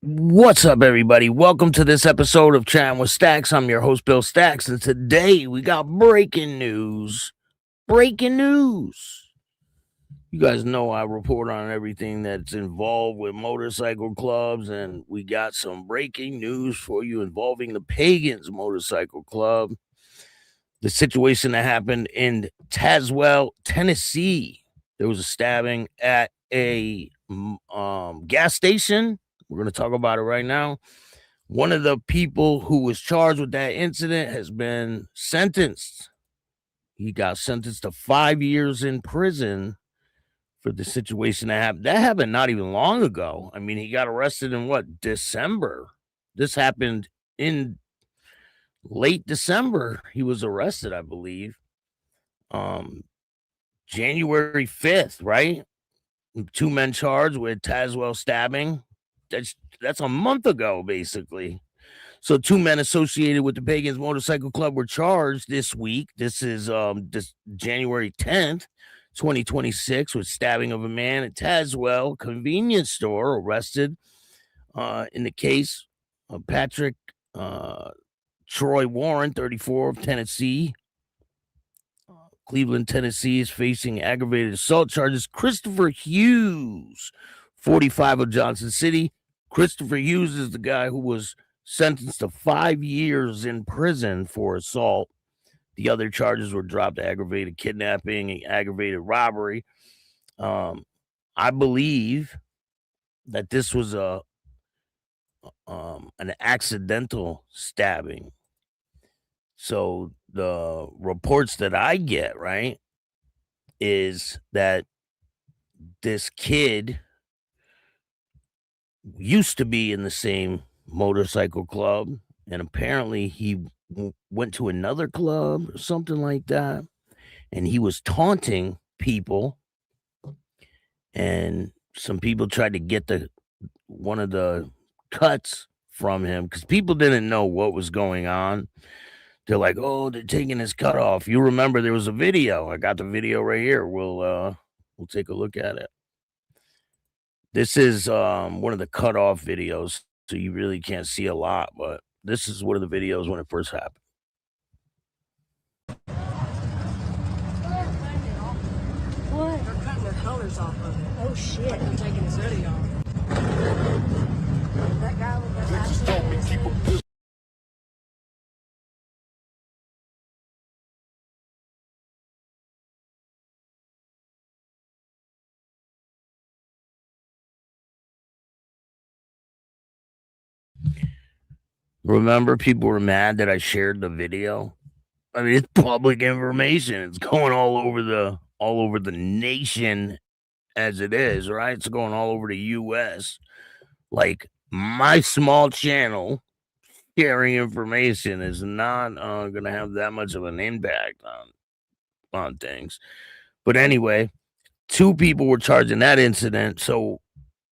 What's up, everybody? Welcome to this episode of Chatting with Stacks. I'm your host, Bill Stacks, and today we got breaking news. Breaking news. You guys know I report on everything that's involved with motorcycle clubs, and we got some breaking news for you involving the Pagans Motorcycle Club. The situation that happened in Tazwell, Tennessee. There was a stabbing at a gas station. We're going to talk about it right now. One of the people who was charged with that incident has been sentenced. He got sentenced to 5 years in prison for the situation that happened. That happened not even long ago. I mean, he got arrested in December? This happened in late December. He was arrested, I believe. January 5th, right? 2 men charged with Tazwell stabbing. That's a month ago, basically. So 2 men associated with the Pagans Motorcycle Club were charged this week. This is this January 10th, 2026, with stabbing of a man at Tazwell convenience store, arrested in the case of Patrick Troy Warren, 34, of Tennessee. Cleveland, Tennessee is facing aggravated assault charges. Christopher Hughes, 45, of Johnson City. Christopher Hughes is the guy who was sentenced to 5 years in prison for assault. The other charges were dropped: aggravated kidnapping and aggravated robbery. I believe that this was an accidental stabbing. So the reports that I get, right, is that this kid used to be in the same motorcycle club, and apparently he went to another club or something like that, and he was taunting people, and some people tried to get one of the cuts from him because people didn't know what was going on. They're like, "Oh, they're taking his cut off." You remember there was a video. I got the video right here. We'll take a look at it. This is one of the cutoff videos, so you really can't see a lot, but this is one of the videos when it first happened. What? They're cutting their colors off of it. Oh shit. Like they're taking his hoodie off. That guy with that accident. Remember, people were mad that I shared the video. I mean, it's public information. It's going all over the nation as it is, right? It's going all over the US. Like, my small channel sharing information is not going to have that much of an impact on things. But anyway, 2 people were charged in that incident. So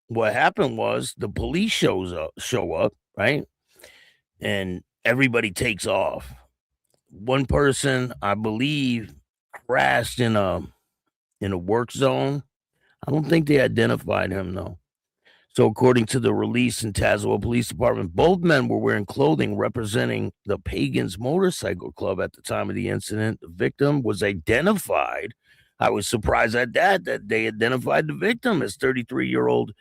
what happened was the police show up, right? And everybody takes off. One person, I believe, crashed in a work zone. I don't think they identified him though. So according to the release in Tazewell Police Department, both men were wearing clothing representing the Pagans Motorcycle Club at the time of the incident. The victim was identified. I was surprised at that they identified the victim as 33-year-old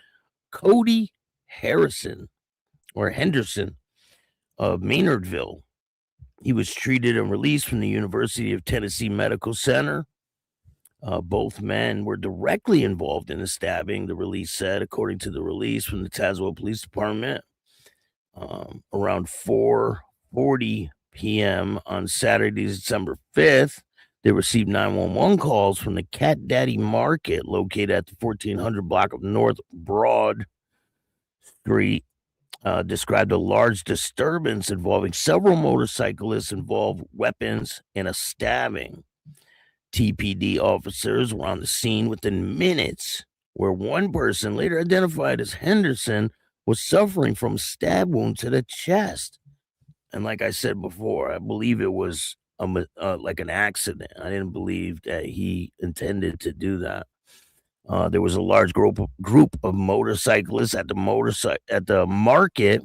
Coty Henderson of Maynardville. He was treated and released from the University of Tennessee Medical Center. Both men were directly involved in the stabbing, the release said, according to the release from the Tazwell Police Department. Around 4:40 p.m. on Saturday, December 5th, they received 911 calls from the Catdaddy Market located at the 1400 block of North Broad Street. Described a large disturbance involving several motorcyclists, involved weapons, and a stabbing. TPD officers were on the scene within minutes, where one person, later identified as Henderson, was suffering from stab wounds to the chest. And like I said before, I believe it was like an accident. I didn't believe that he intended to do that. There was a large group of motorcyclists at the market.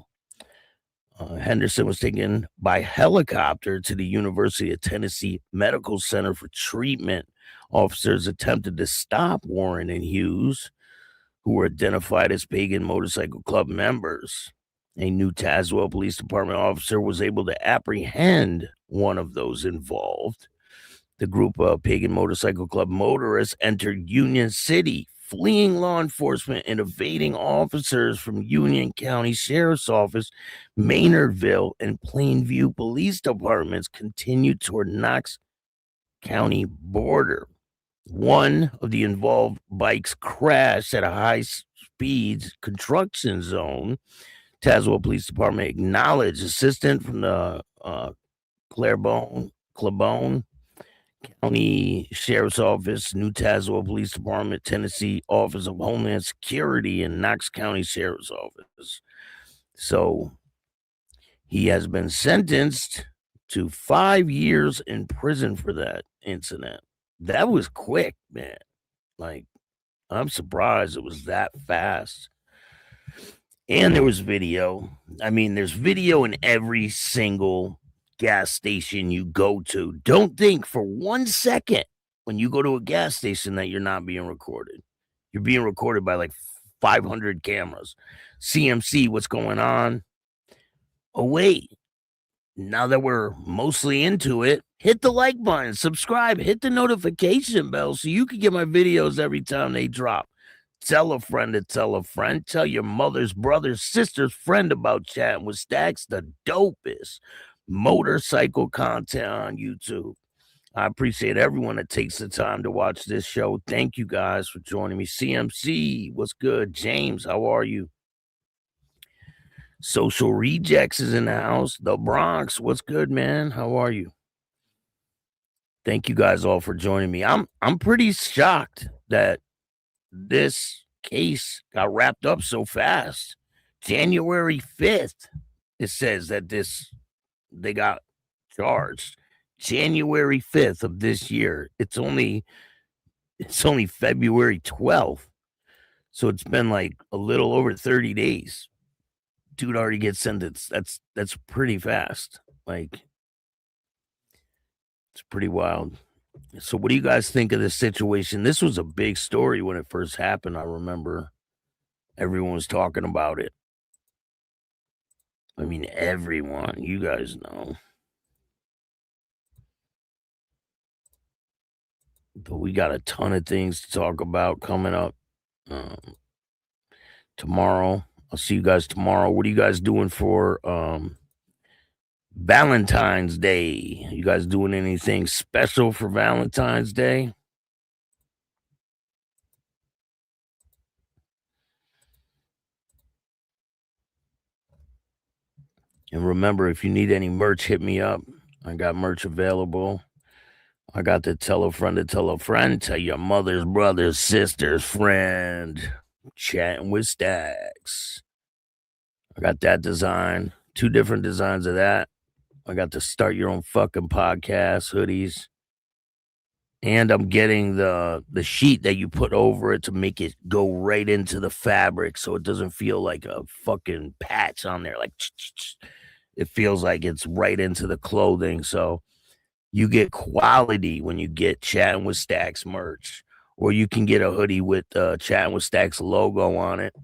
Henderson was taken by helicopter to the University of Tennessee Medical Center for treatment. Officers attempted to stop Warren and Hughes, who were identified as Pagan Motorcycle Club members. A new Tazwell Police Department officer was able to apprehend one of those involved. The group of Pagan Motorcycle Club motorists entered Union City, fleeing law enforcement and evading officers from Union County Sheriff's Office, Maynardville, and Plainview Police Departments continued toward Knox County border. One of the involved bikes crashed at a high-speed construction zone. Tazewell Police Department acknowledged assistance from the Claiborne County Sheriff's Office, New Tazewell Police Department, Tennessee Office of Homeland Security, and Knox County Sheriff's Office. So he has been sentenced to 5 years in prison for that incident. That was quick, man. Like, I'm surprised it was that fast. And there was video. I mean, there's video in every single gas station you go to. Don't think for 1 second when you go to a gas station that you're not being recorded. You're being recorded by like 500 cameras. CMC, what's going on? Oh, wait. Now that we're mostly into it, hit the like button, subscribe, hit the notification bell so you can get my videos every time they drop. Tell a friend to tell a friend. Tell your mother's brother's sister's friend about Chatting with Stacks, the dopest motorcycle content on YouTube. I appreciate everyone that takes the time to watch this show. Thank you guys for joining me. CMC, what's good? James, how are you? Social Rejects is in the house. The Bronx, what's good, man? How are you? Thank you guys all for joining me. I'm pretty shocked that this case got wrapped up so fast. January 5th, it says that they got charged. January 5th of this year. It's only February 12th. So it's been like a little over 30 days. Dude already gets sentenced. That's pretty fast. Like, it's pretty wild. So what do you guys think of this situation? This was a big story when it first happened. I remember everyone was talking about it. I mean, everyone. You guys know. But we got a ton of things to talk about coming up tomorrow. I'll see you guys tomorrow. What are you guys doing for Valentine's Day? You guys doing anything special for Valentine's Day? And remember, if you need any merch, hit me up. I got merch available. I got the tell a friend to tell a friend, tell your mother's brother's sister's friend. Chatting with Stacks. I got that design. 2 different designs of that. I got the Start Your Own Fucking Podcast hoodies. And I'm getting the sheet that you put over it to make it go right into the fabric so it doesn't feel like a fucking patch on there. Like, it feels like it's right into the clothing. So you get quality when you get Chatting with Stacks merch. Or you can get a hoodie with Chatting with Stacks logo on it.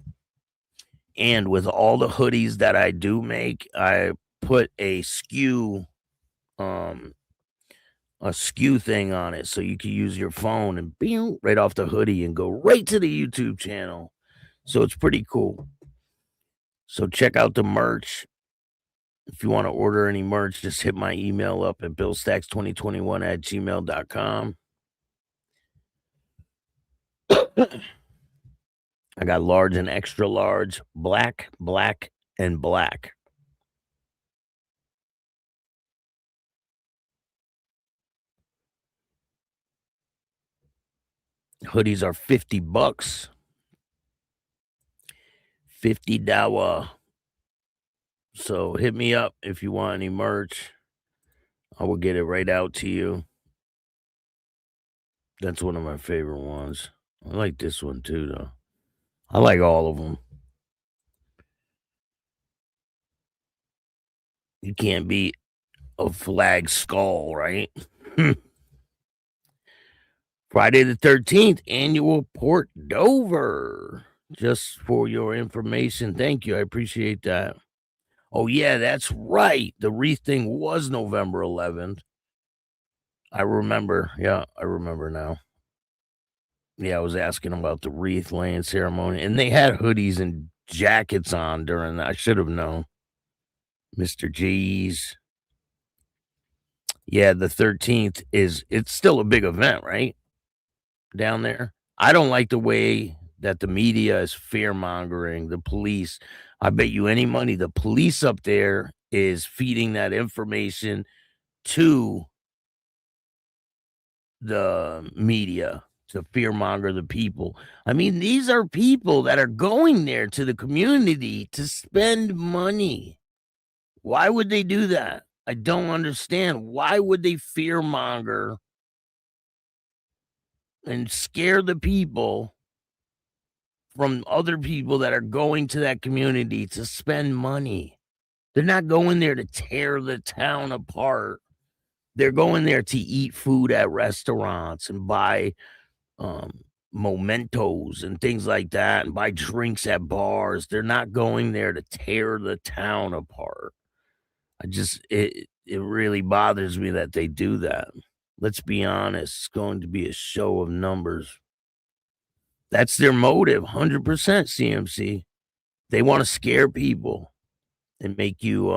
And with all the hoodies that I do make, I put a SKU thing on it so you can use your phone and bing, right off the hoodie and go right to the YouTube channel. So it's pretty cool. So check out the merch. If you want to order any merch, just hit my email up at billstacks2021@gmail.com. I got large and extra large, black, and black. Hoodies are $50. $50. So hit me up if you want any merch. I will get it right out to you. That's one of my favorite ones. I like this one too, though. I like all of them. You can't beat a flag skull, right? Friday the 13th, annual Port Dover. Just for your information. Thank you. I appreciate that. Oh, yeah, that's right. The wreath thing was November 11th. I remember. Yeah, I remember now. Yeah, I was asking about the wreath laying ceremony, and they had hoodies and jackets on during that. I should have known. Mr. G's. Yeah, the 13th it's still a big event, right? Down there. I don't like the way that the media is fear mongering the police. I bet you any money the police up there is feeding that information to the media to fearmonger the people. I mean, these are people that are going there to the community to spend money. Why would they do that? I don't understand. Why would they fearmonger and scare the people from other people that are going to that community to spend money? They're not going there to tear the town apart. They're going there to eat food at restaurants and buy mementos and things like that and buy drinks at bars. They're not going there to tear the town apart. It really bothers me that they do that. Let's be honest, it's going to be a show of numbers. That's their motive, 100% CMC. They want to scare people and make you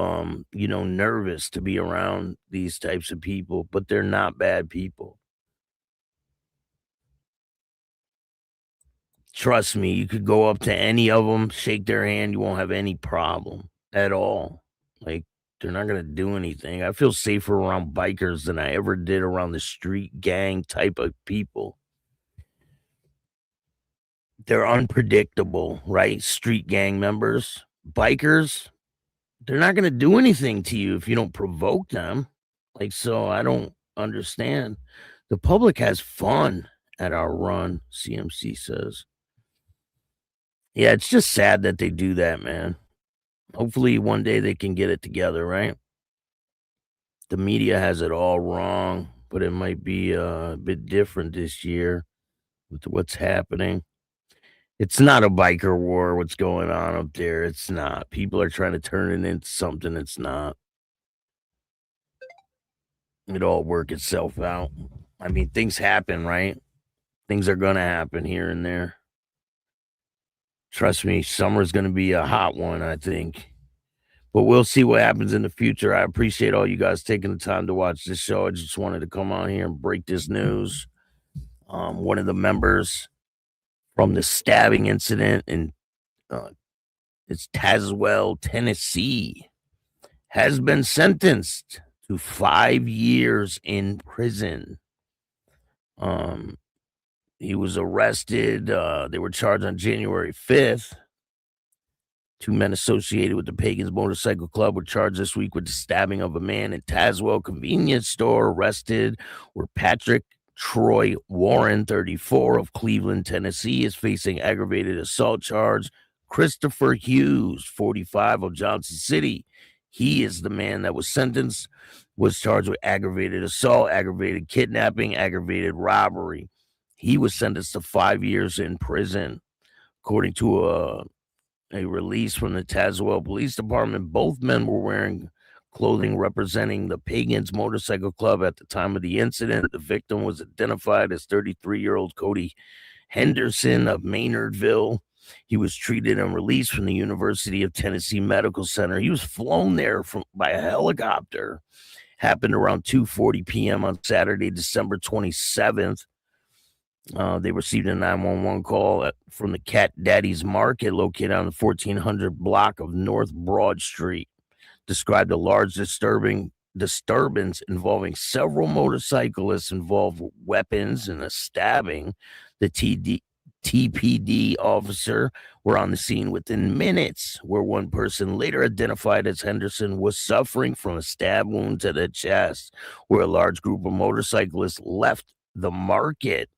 nervous to be around these types of people, but they're not bad people. Trust me, you could go up to any of them, shake their hand, you won't have any problem at all. Like, they're not gonna do anything. I feel safer around bikers than I ever did around the street gang type of people. They're unpredictable, right? Street gang members. Bikers, they're not gonna do anything to you if you don't provoke them. Like, so I don't understand. The public has fun at our run, CMC says. Yeah, it's just sad that they do that, man. Hopefully one day they can get it together, right? The media has it all wrong, but it might be a bit different this year with what's happening. It's not a biker war, what's going on up there. It's not. People are trying to turn it into something it's not. It all work itself out. I mean, things happen, right? Things are gonna happen here and there. Trust me, summer's gonna be a hot one, I think. But we'll see what happens in the future. I appreciate all you guys taking the time to watch this show. I just wanted to come on here and break this news. One of the members from the stabbing incident in it's Tazwell, Tennessee, has been sentenced to 5 years in prison. He was arrested. They were charged on January 5th. 2 men associated with the Pagans Motorcycle Club were charged this week with the stabbing of a man in Tazwell convenience store. Arrested were Patrick Troy Warren, 34, of Cleveland, Tennessee, is facing aggravated assault charge. Christopher Hughes, 45, of Johnson City, he is the man that was sentenced, was charged with aggravated assault, aggravated kidnapping, aggravated robbery. He was sentenced to 5 years in prison. According to a release from the Tazewell Police Department, both men were wearing clothing representing the Pagans Motorcycle Club at the time of the incident. The victim was identified as 33-year-old Coty Henderson of Maynardville. He was treated and released from the University of Tennessee Medical Center. He was flown there by a helicopter. Happened around 2:40 p.m. on Saturday, December 27th. They received a 911 call from the Catdaddy's Market located on the 1400 block of North Broad Street. Described a large disturbance involving several motorcyclists involved with weapons and a stabbing. The TPD officer were on the scene within minutes, where one person, later identified as Henderson, was suffering from a stab wound to the chest, where a large group of motorcyclists left the market.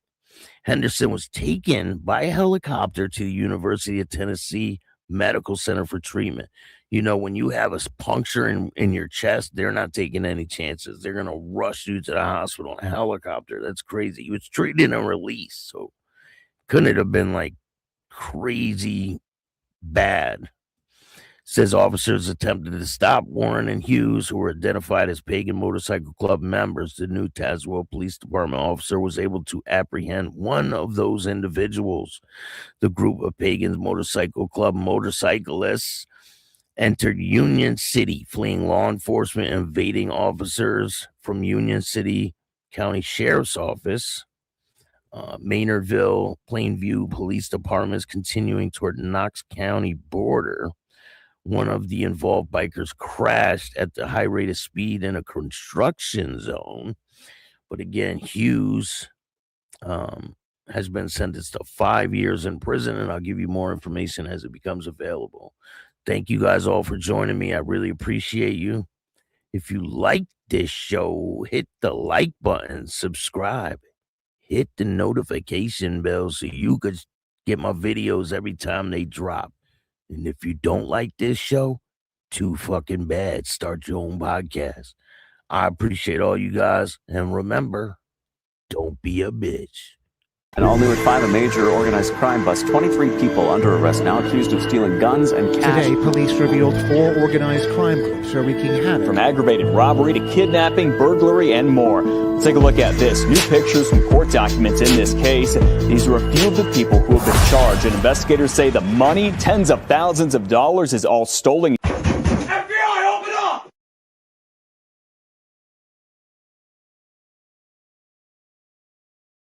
Henderson was taken by a helicopter to the University of Tennessee Medical Center for treatment. You know, when you have a puncture in your chest, they're not taking any chances. They're going to rush you to the hospital in a helicopter. That's crazy. He was treated and released. So couldn't it have been like crazy bad? Says officers attempted to stop Warren and Hughes, who were identified as Pagan Motorcycle Club members. The new Tazwell Police Department officer was able to apprehend one of those individuals. The group of Pagan Motorcycle Club motorcyclists entered Union City, fleeing law enforcement and evading officers from Union City County Sheriff's Office. Maynardville, Plainview Police Departments continuing toward Knox County border. One of the involved bikers crashed at the high rate of speed in a construction zone. But again, Hughes has been sentenced to 5 years in prison, and I'll give you more information as it becomes available. Thank you guys all for joining me. I really appreciate you. If you like this show, hit the like button, subscribe, hit the notification bell so you could get my videos every time they drop. And if you don't like this show, too fucking bad. Start your own podcast. I appreciate all you guys. And remember, don't be a bitch. And all new at 5, a major organized crime bust. 23 people under arrest now accused of stealing guns and cash. Today, police revealed 4 organized crime groups are wreaking havoc. From aggravated robbery to kidnapping, burglary, and more. Let's take a look at this. New pictures from court documents in this case. These are a few of the people who have been charged. And investigators say the money, tens of thousands of dollars, is all stolen.